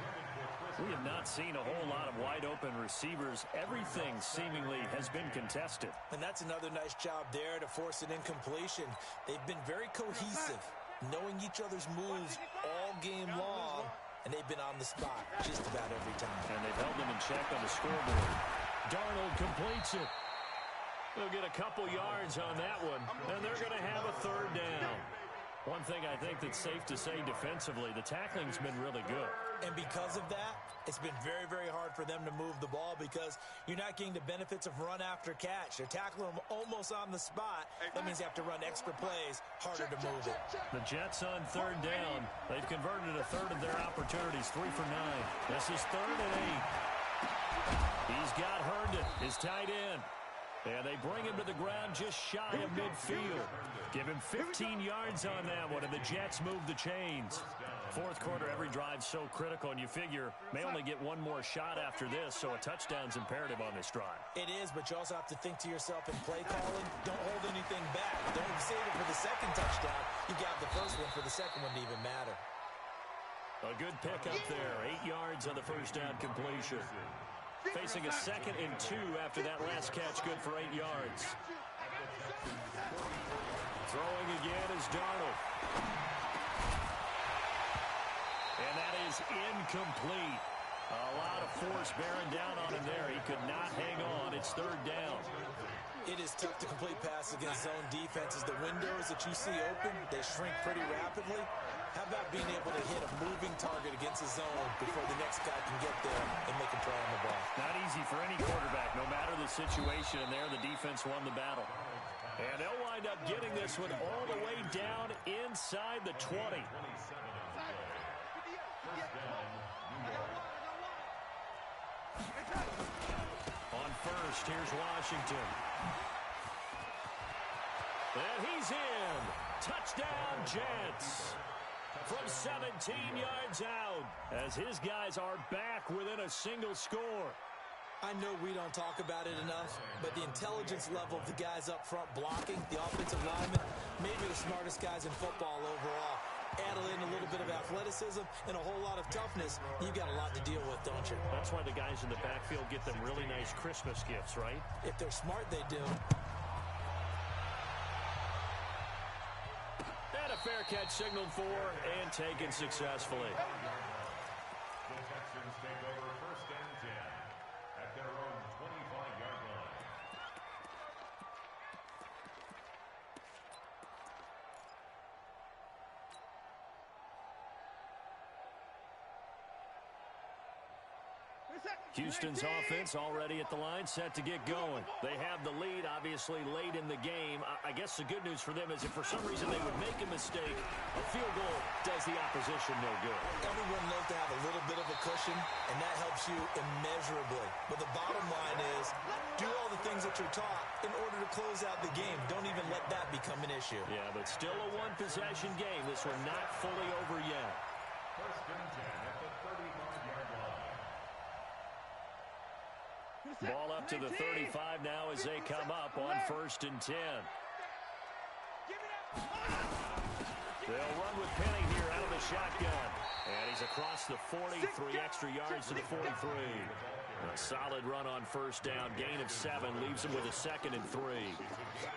[SPEAKER 1] We have not seen a whole lot of wide-open receivers. Everything seemingly has been contested.
[SPEAKER 3] And that's another nice job there to force an incompletion. They've been very cohesive, knowing each other's moves all game long, and they've been on the spot just about every time.
[SPEAKER 1] And they've held them in check on the scoreboard. Darnold completes it. They'll get a couple yards on that one, and they're going to have a 3rd down. One thing I think that's safe to say defensively, the tackling's been really good.
[SPEAKER 3] And because of that, it's been very, very hard for them to move the ball because you're not getting the benefits of run after catch. They're tackling them almost on the spot. That means you have to run extra plays, harder to move it.
[SPEAKER 1] The Jets on 3rd down. They've converted a 3rd of their opportunities, 3 for 9. This is 3rd and 8. He's got Herndon, his tight end. And they bring him to the ground just shy of midfield. Give him 15 yards on that one, and the Jets move the chains. 4th quarter, every drive's so critical, and you figure may only get one more shot after this, so a touchdown's imperative on this drive.
[SPEAKER 3] It is, but you also have to think to yourself in play calling, don't hold anything back. Don't save it for the 2nd touchdown. You got the first one for the 2nd one to even matter.
[SPEAKER 1] A good pickup there, 8 yards on the first down completion. Facing a 2nd and 2 after that last catch, good for 8 yards. Throwing again is Darnold. And that is incomplete. A lot of force bearing down on him there. He could not hang on. It's 3rd down.
[SPEAKER 3] It is tough to complete passes against zone defenses. The windows that you see open, they shrink pretty rapidly. How about being able to hit a moving target against a zone before the next guy can get there and make a play on the ball?
[SPEAKER 1] Not easy for any quarterback, no matter the situation. And there, the defense won the battle. And they'll wind up getting this one all the way down inside the 20. On first, here's Washington. And he's in. Touchdown, Jets. From 17 yards out, as his guys are back within a single score.
[SPEAKER 3] I know we don't talk about it enough, but the intelligence level of the guys up front blocking, the offensive linemen, maybe the smartest guys in football overall. Add in a little bit of athleticism and a whole lot of toughness, you've got a lot to deal with, don't you?
[SPEAKER 1] That's why the guys in the backfield get them really nice Christmas gifts, right?
[SPEAKER 3] If they're smart, they do.
[SPEAKER 1] And a fair catch signaled for and taken successfully.
[SPEAKER 4] The Texans take over 1st and 10 at their own 25-yard line.
[SPEAKER 1] Houston's offense already at the line, set to get going. They have the lead, obviously, late in the game. I guess the good news for them is if for some reason they would make a mistake, a field goal does the opposition no good.
[SPEAKER 3] Everyone loves to have a little bit of a cushion, and that helps you immeasurably. But the bottom line is, do all the things that you're taught in order to close out the game. Don't even let that become an issue.
[SPEAKER 1] Yeah, but still a one-possession game. This one not fully over yet.
[SPEAKER 4] 1st and 10 at the 35-yard line.
[SPEAKER 1] Ball up to the 35 now as they come up on 1st and 10. They'll run with Penny here out of the shotgun. And he's across the 40, 3 extra yards to the 43. A solid run on first down. Gain of 7 leaves him with a 2nd and 3.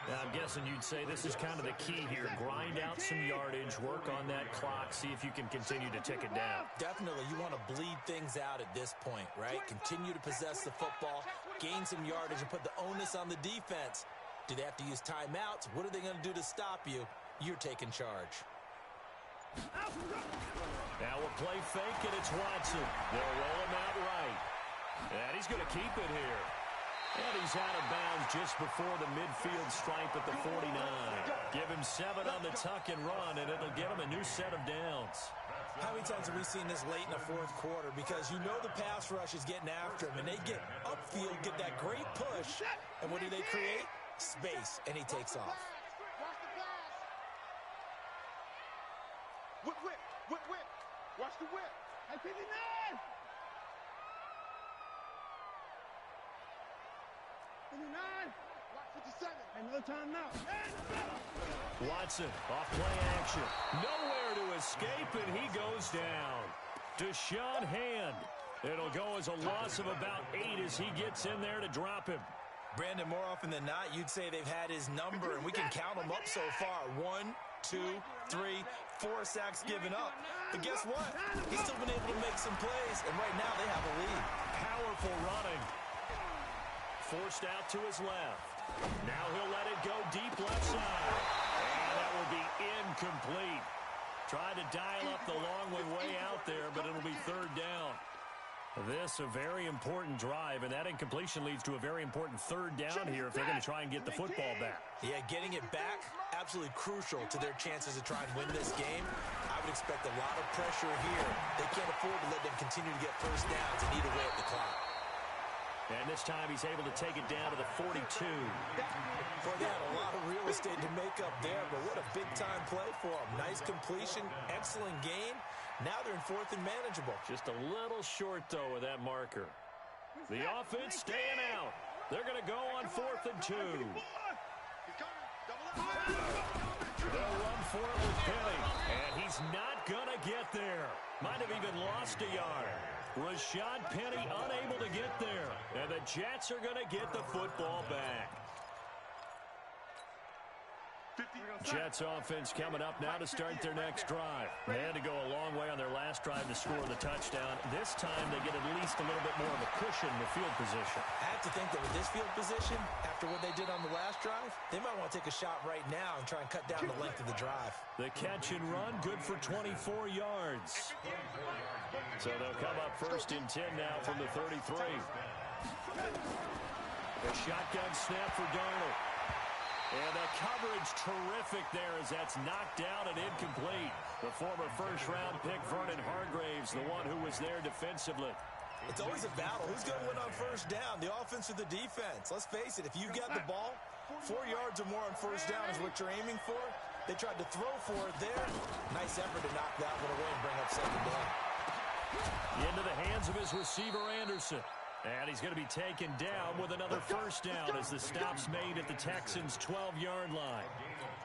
[SPEAKER 5] Now, I'm guessing you'd say this is kind of the key here. Grind out some yardage, work on that clock, see if you can continue to tick it down.
[SPEAKER 3] Definitely, you want to bleed things out at this point, right? Continue to possess the football, gain some yardage, and put the onus on the defense. Do they have to use timeouts? What are they going to do to stop you? You're taking charge.
[SPEAKER 1] Now we'll play fake, and it's Watson. They'll roll him out right. And he's going to keep it here. And he's out of bounds just before the midfield stripe at the 49. Give him 7 on the tuck and run, and it'll get him a new set of downs.
[SPEAKER 3] How many times have we seen this late in the fourth quarter? Because you know the pass rush is getting after him, and they get upfield, get that great push, and what do they create? Space, and he takes off.
[SPEAKER 2] Whip, whip, whip, whip. Watch the whip. Hey, 59! Another time now.
[SPEAKER 1] Watson off play action. Nowhere to escape, and he goes down. Deshaun Hand. It'll go as a loss of about 8 as he gets in there to drop him.
[SPEAKER 3] Brandon, more often than not, you'd say they've had his number, and we can count them up so far. 1, 2, 3, 4 sacks given up. But guess what? He's still been able to make some plays, and right now they have a lead.
[SPEAKER 1] Powerful running. Forced out to his left. Now he'll let it go deep left side. And that will be incomplete. Tried to dial up the long one way out there, but it'll be 3rd down. This a very important drive, and that incompletion leads to a very important 3rd down here if they're going to try and get the football back.
[SPEAKER 3] Yeah, getting it back, absolutely crucial to their chances to try and win this game. I would expect a lot of pressure here. They can't afford to let them continue to get first downs and eat away at the clock.
[SPEAKER 1] And this time he's able to take it down to the 42.
[SPEAKER 3] Boy, they had a lot of real estate to make up there, but what a big-time play for them. Nice completion, excellent game. Now they're in 4th and manageable.
[SPEAKER 1] Just a little short, though, with that marker. The offense staying out. They're going to go on 4th and 2. They'll run for it with Penny, and he's not going to get there. Might have even lost a yard. Rashad Penny unable to get there, and the Jets are going to get the football back. Jets offense coming up now to start their next drive. They had to go a long way on their last drive to score the touchdown. This time they get at least a little bit more of a cushion in the field position.
[SPEAKER 3] I have to think that with this field position, after what they did on the last drive, they might want to take a shot right now and try and cut down the length of the drive.
[SPEAKER 1] The catch and run, good for 24 yards. So they'll come up 1st and 10 now from the 33. The shotgun snap for Darnold. And the coverage terrific there as that's knocked down and incomplete. The former first-round pick, Vernon Hargreaves, the one who was there defensively.
[SPEAKER 3] It's always a battle. Who's going to win on first down, the offense or the defense? Let's face it, if you get the ball, 4 yards or more on first down is what you're aiming for. They tried to throw for it there. Nice effort to knock that one away and bring up 2nd down.
[SPEAKER 1] Into the hands of his receiver, Anderson. And he's going to be taken down with another first down as the stop's made at the Texans' 12-yard line.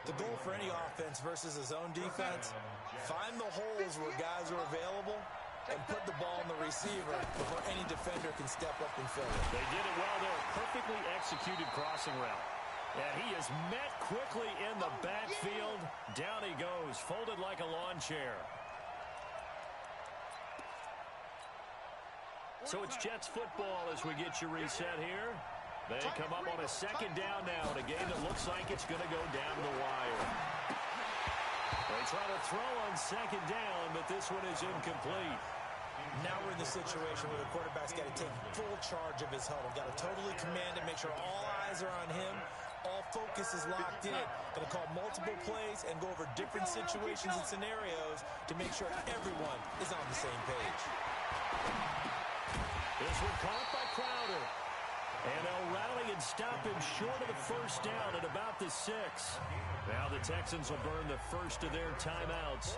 [SPEAKER 3] The goal for any offense versus his own defense, find the holes where guys are available and put the ball in the receiver before any defender can step up and fill it.
[SPEAKER 1] They did it well there. Perfectly executed crossing route. And he is met quickly in the backfield. Down he goes, folded like a lawn chair. So it's Jets football as we get you reset here. They come up on a 2nd down now in a game that looks like it's going to go down the wire. They try to throw on 2nd down, but this one is incomplete.
[SPEAKER 3] Now we're in the situation where the quarterback's got to take full charge of his huddle. Got to totally command it, make sure all eyes are on him. All focus is locked in. Going to call multiple plays and go over different situations and scenarios to make sure everyone is on the same page.
[SPEAKER 1] This one caught by Crowder. And they'll rally and stop him short of the first down at about the 6. Now the Texans will burn the first of their timeouts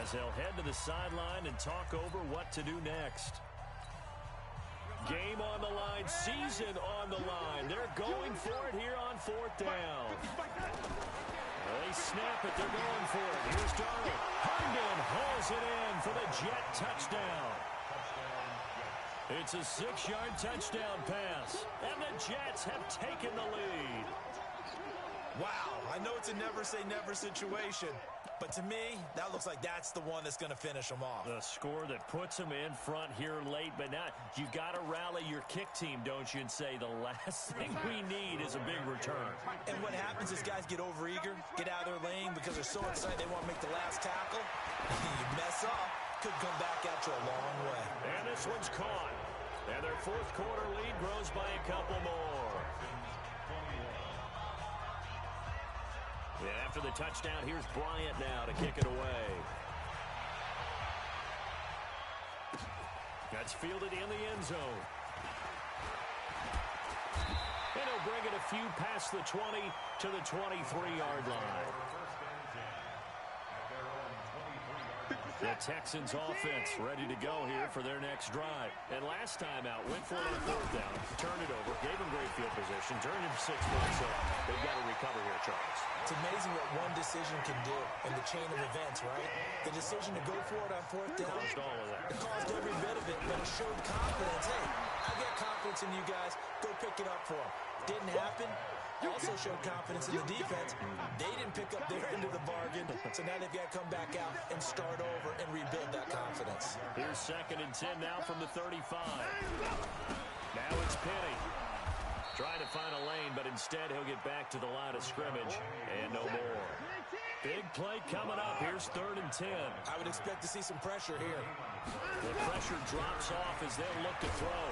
[SPEAKER 1] as they'll head to the sideline and talk over what to do next. Game on the line, season on the line. They're going for it here on 4th down. They
[SPEAKER 5] they snap it. They're going for it. Here's Darnold. Herndon hauls it in for the Jet touchdown. It's a 6-yard touchdown pass, and the Jets have taken the lead.
[SPEAKER 3] Wow, I know it's a never-say-never situation, but to me, that looks like that's the one that's going to finish them off.
[SPEAKER 5] The score that puts them in front here late, but now you've got to rally your kick team, don't you, and say the last thing we need is a big return.
[SPEAKER 3] And what happens is guys get overeager, get out of their lane because they're so excited they want to make the last tackle. You mess up, could come back at you a long way.
[SPEAKER 5] And this one's caught. And their fourth quarter lead grows by a couple more. And after the touchdown, here's Bryant now to kick it away. That's fielded in the end zone. And he'll bring it a few past the 20 to the 23-yard line. The Texans offense ready to go here for their next drive. And last time out, went for it on fourth down, turned it over, gave them great field position, turned him 6 points up. They've got to recover here, Charles.
[SPEAKER 3] It's amazing what one decision can do in the chain of events, right? The decision to go for it on fourth down.
[SPEAKER 5] Caused all of that.
[SPEAKER 3] It caused every bit of it, but it showed confidence. Hey, I got confidence in you guys. Go pick it up for them. Didn't happen. Also showed confidence in the defense. They didn't pick up their end of the bargain, so now they've got to come back out and start over and rebuild that confidence.
[SPEAKER 5] Here's 2nd and 10 now from the 35. Now it's Penny. Trying to find a lane, but instead he'll get back to the line of scrimmage, and no more. Big play coming up. Here's 3rd and 10.
[SPEAKER 3] I would expect to see some pressure here.
[SPEAKER 5] The pressure drops off as they'll look to throw.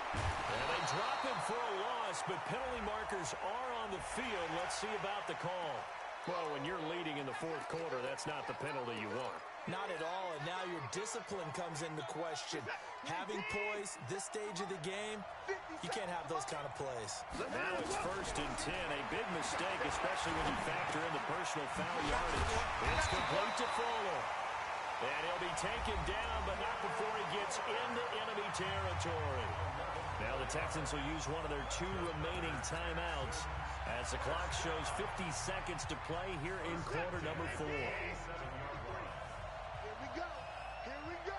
[SPEAKER 5] And they drop him for a loss, but penalty markers are on the field. Let's see about the call. Well, when you're leading in the fourth quarter, that's not the penalty you want.
[SPEAKER 3] Not at all, and now your discipline comes into question. Having poise this stage of the game, you can't have those kind of plays.
[SPEAKER 5] Now it's 1st and 10. A big mistake, especially when you factor in the personal foul yardage. It's complete to Fuller. And he'll be taken down, but not before he gets into enemy territory. Now the Texans will use one of their 2 remaining timeouts as the clock shows 50 seconds to play here in quarter number 4.
[SPEAKER 2] Here we go. Here we go.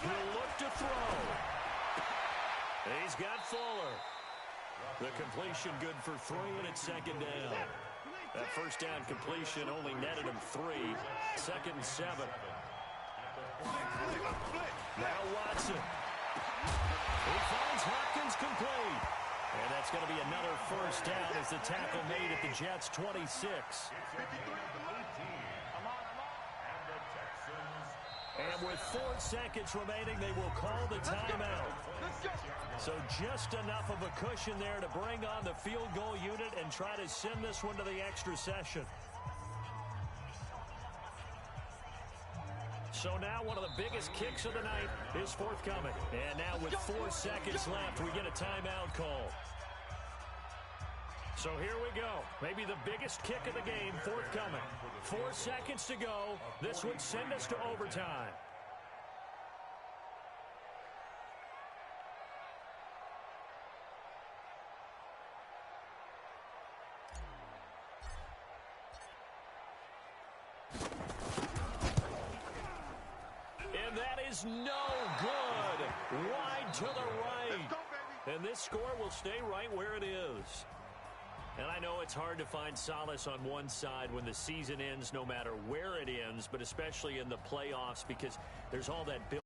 [SPEAKER 5] He'll look to throw. He's got Fuller. The completion good for 3, and it's 2nd down. That first down completion only netted him 3. 2nd and 7. Now Watson. He finds Hopkins complete. And that's going to be another first down as the tackle made at the Jets' 26. And with 4 seconds remaining, they will call the timeout. So just enough of a cushion there to bring on the field goal unit and try to send this one to the extra session. So now one of the biggest kicks of the night is forthcoming. And now with 4 seconds left, we get a timeout call. So here we go. Maybe the biggest kick of the game forthcoming. 4 seconds to go. This would send us to overtime. And that is no good. Wide to the right. And this score will stay right where it is. And I know it's hard to find solace on one side when the season ends, no matter where it ends, but especially in the playoffs, because there's all that build.